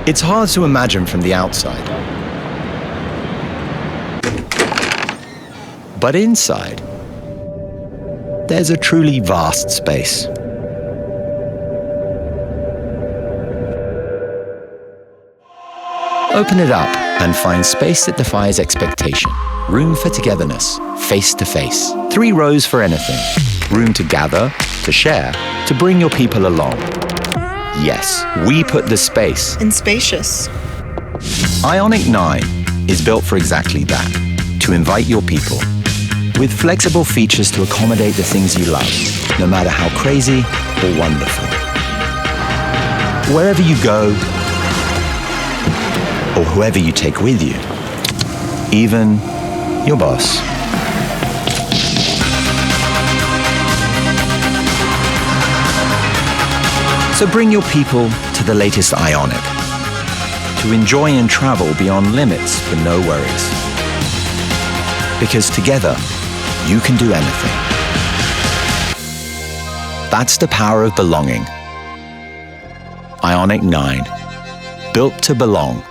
It's hard to imagine from the outside. But inside, there's a truly vast space. Open it up and find space that defies expectation. Room for togetherness, face to face. 3 rows for anything. Room to gather, to share, to bring your people along. Yes, we put the space. And spacious. IONIQ 9 is built for exactly that, to invite your people. With flexible features to accommodate the things you love, no matter how crazy or wonderful. Wherever you go, or whoever you take with you, even your boss. So bring your people to the latest IONIQ, to enjoy and travel beyond limits for no worries. Because together, you can do anything. That's the power of belonging. IONIQ 9, built to belong.